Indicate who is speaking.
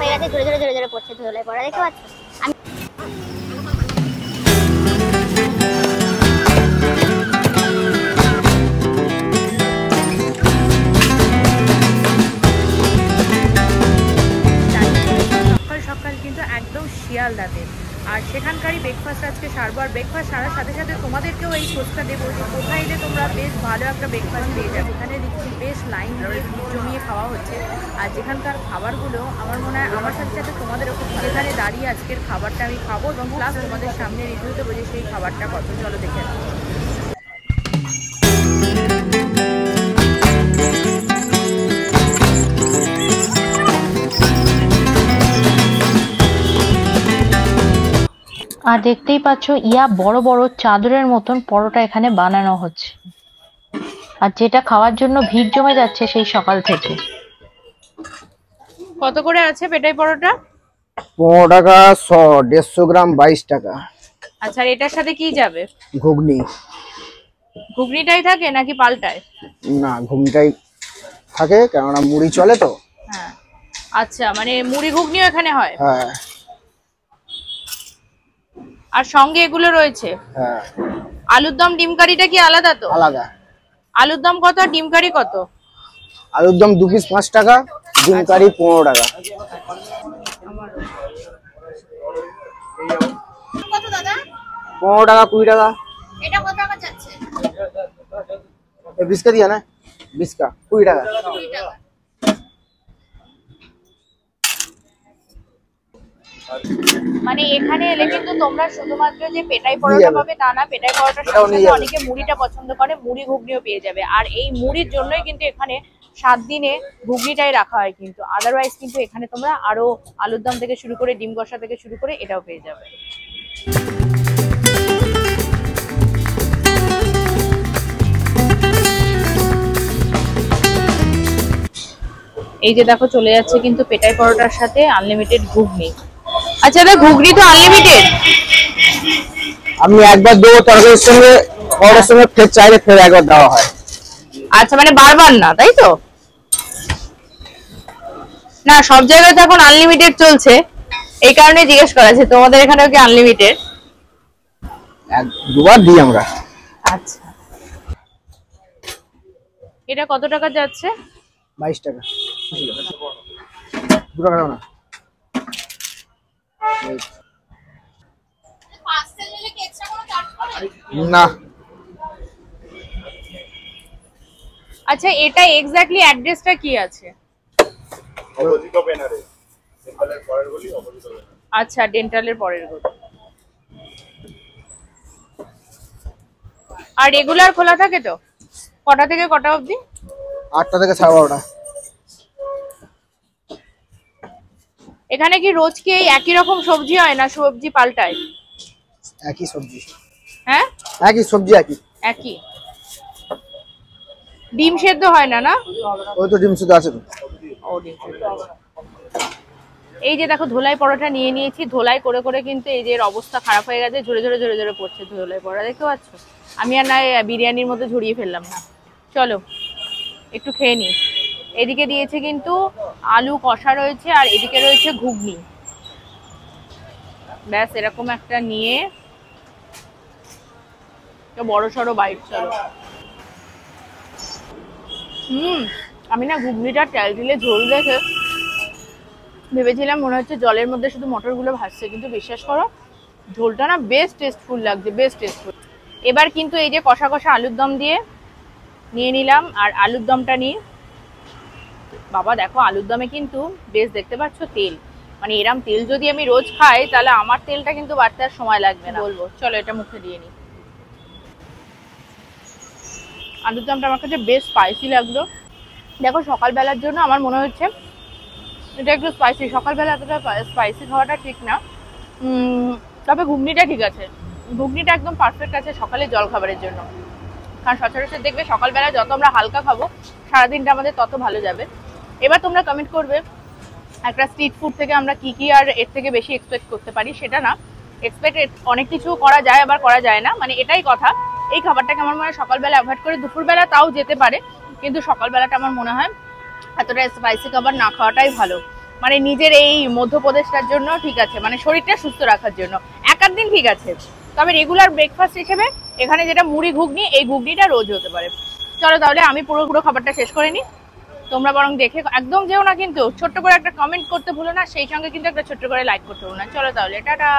Speaker 1: হয়ে গেছে, ঝরে ঝরে ঝরে ঝরে পড়ছে ধুলোয় পড়া, দেখতে পাচ্ছ? আমি
Speaker 2: সকাল কিন্তু একদম শিয়ালদাতে, আর সেখানকারই ব্রেকফাস্ট আজকে সারবো। আর ব্রেকফাস্ট সারার সাথে সাথে তোমাদেরকেও এই খোঁজটা দেবো যে কোথায় এলে তোমরা বেশ ভালো একটা ব্রেকফাস্ট পেয়ে যাবে। এখানে দেখছি বেশ লাইন দিয়ে জমিয়ে খাওয়া হচ্ছে, আর যেখানকার খাবারগুলো আমার মনে হয় আমার সাথে সাথে তোমাদেরও খুব যেখানে দাঁড়িয়ে আজকের খাবারটা আমি খাবো এবং প্লাস তোমাদের সামনে রিভিউ দেবো যে সেই খাবারটা কত। চলো দেখে নাও।
Speaker 3: আর দেখতেই পাচ্ছ ইয়া বড় বড় চাদরের মতন পরোটা এখানে বানানো হচ্ছে, আর যেটা খাওয়ার জন্য ভিড় জমে যাচ্ছে সেই সকাল থেকে।
Speaker 2: কত করে আছে পেটাই পরোটা?
Speaker 4: 15 টাকা 100, 150 গ্রাম 22 টাকা।
Speaker 2: আচ্ছা, আর এটার সাথে কি যাবে?
Speaker 4: ঘুগনি।
Speaker 2: ঘুগনিটাই থাকে নাকি পাল্টায়?
Speaker 4: না, ঘুগনিটাই থাকে, কেননা মুড়ি চলে তো।
Speaker 2: হ্যাঁ, আচ্ছা, মানে মুড়ি ঘুগনিও এখানে হয়?
Speaker 4: হ্যাঁ।
Speaker 2: আর সঙ্গে এগুলো রয়েছে?
Speaker 4: হ্যাঁ।
Speaker 2: আলুর দম ডিম কারিটা কি আলাদা? তো
Speaker 4: আলাদা।
Speaker 2: আলুর দম কত আর ডিম কারি কত?
Speaker 4: আলুর দম 2 পিস 5 টাকা, ডিম কারি 15 টাকা।
Speaker 1: কত দাদা?
Speaker 4: 15 টাকা 20 টাকা।
Speaker 1: এটা কত টাকা যাচ্ছে?
Speaker 4: এই বিস্কা দিয়া না, বিস্কা 20 টাকা।
Speaker 1: 20 টাকা।
Speaker 2: মানে এখানে এলে কিন্তু তোমরা শুধুমাত্র যে পেটাই পরোটা পাবে তা না, পেটাই পরোটার সাথে সাথে অনেকে মুড়িটা পছন্দ করে, মুড়ি ঘুগনিও পেয়ে যাবে। আর এই মুড়ির জন্যই কিন্তু এখানে 7 দিনে ঘুগনিটাই রাখা হয়, কিন্তু আদারওয়াইজ কিন্তু এখানে তোমরা আরো আলুর দম থেকে শুরু করে ডিম কষা থেকে শুরু করে এটাও পেয়ে যাবে। এই যে দেখো চলে যাচ্ছে কিন্তু পেটাই পরোটার সাথে আনলিমিটেড ঘুগনি। আচ্ছা দাদা, ঘুগনি তো আনলিমিটেড?
Speaker 4: আমি একবার দেবো তরকারির সঙ্গে, পরোটার সঙ্গে, ফের চাইলে ফের একবার দেওয়া হয়।
Speaker 2: আচ্ছা, মানে বারবার না, তাই তো? না, সব জায়গায় তো এখন আনলিমিটেড চলছে, এই কারণে জিজ্ঞেস করা আছে তোমাদের এখানেও কি আনলিমিটেড?
Speaker 4: দুবার দিই আমরা।
Speaker 2: আচ্ছা, এটা কত টাকা যাচ্ছে?
Speaker 4: 22 টাকা। 2 টাকা না।
Speaker 1: পার্সেল নিলে কি এক্সট্রা কোনো চার্জ করে?
Speaker 4: না।
Speaker 2: আচ্ছা, এটা এক্স্যাক্টলি অ্যাড্রেসটা কি আছে?
Speaker 5: অপোজিট অফ এনআরএ, ডেন্টালের পরের গলি, অপোজিট অফ এনআরএ।
Speaker 2: আচ্ছা, ডেন্টালের পরের গলি। আর রেগুলার খোলা থাকে তো? কটা থেকে কটা অবধি?
Speaker 4: 8টা থেকে 12:30টা।
Speaker 2: এখানে কি রোজ কি এই একই রকম সবজি হয় না সবজি পাল্টায়?
Speaker 4: একই সবজি।
Speaker 2: হ্যাঁ,
Speaker 4: একই সবজি,
Speaker 2: একই। ডিম সেদ্ধ হয় না? না,
Speaker 4: ওই তো ডিম শুধু আছে তো।
Speaker 2: এই যে দেখো ধোলাই পরোটা নিয়ে নিয়েছি, ধোলাই করে করে কিন্তু এই যে এর অবস্থা খারাপ হয়ে গেছে, ঝরে ঝরে ঝরে ঝরে পড়ছে ধোলাই পরোটা, দেখতে পাচ্ছ? আমি আর না বিরিয়ানির মতো ঝরিয়ে ফেললাম না। চলো একটু খেয়ে নিই। এদিকে দিয়েছে কিন্তু আলু কষা রয়েছে, আর এদিকে রয়েছে ঘুগনি। ব্যাস এরকম একটা নিয়ে বড় সড়ো বাইট। চলো। আমি না ঘুগনিটা তেল দিলে ঝোল দেখে ভেবেছিলাম মনে হচ্ছে জলের মধ্যে শুধু মটরগুলো ভাসছে, কিন্তু বিশ্বাস করো ঝোলটা না বেশ টেস্টফুল লাগছে, বেশ টেস্টফুল। এবার কিন্তু এই যে কষা কষা আলুর দম দিয়ে নিয়ে নিলাম, আর আলুর দমটা নিয়ে বাবা দেখো আলুর দমে কিন্তু বেশ দেখতে পাচ্ছ তেল, মানে এরম তেল যদি আমি রোজ খাই তাহলে আমার তেলটা কিন্তু বাড়তে আর সময় লাগবে না বলবো। চলো এটা মুখে দিয়ে নিই। আলুর দমটা আমার কাছে বেশ স্পাইসি লাগলো। দেখো সকালবেলার জন্য আমার মনে হচ্ছে এটা একটু স্পাইসি, সকালবেলা এতটা স্পাইসি খাওয়াটা ঠিক না। তবে ঘুগনিটা ঠিক আছে, ঘুগনিটা একদম পারফেক্ট আছে সকালে জল খাবারের জন্য। কারণ সচরাচর দেখবে সকালবেলা যত আমরা হালকা খাবো সারাদিনটা আমাদের তত ভালো যাবে। এবার তোমরা কমেন্ট করবে একটা স্ট্রিট ফুড থেকে আমরা কি কি আর এর থেকে বেশি এক্সপেক্ট করতে পারি। সেটা না, এক্সপেক্ট অনেক কিছু করা যায় আবার করা যায় না, মানে এটাই কথা। এই খাবারটাকে আমার মনে হয় সকালবেলা অ্যাভয়েড করে দুপুরবেলা তাও যেতে পারে, কিন্তু সকালবেলাটা আমার মনে হয় এতটা স্পাইসি খাবার না খাওয়াটাই ভালো। মানে নিজের এই মধ্যপ্রদেশটার জন্য ঠিক আছে, মানে শরীরটা সুস্থ রাখার জন্য এক আধ দিন ঠিক আছে। তবে রেগুলার ব্রেকফাস্ট হিসেবে এখানে যেটা মুড়ি ঘুগনি, এই ঘুগনিটা রোজ হতে পারে। চলো তাহলে আমি পুরো খাবারটা শেষ করে নিই, তোমরা বরং দেখে একদম যেও না, কিন্তু ছোট্ট করে একটা কমেন্ট করতে ভুলো না, সেই সঙ্গে কিন্তু একটা ছোট্ট করে লাইক করতে ভুলো না। চলো তাহলে টাটা।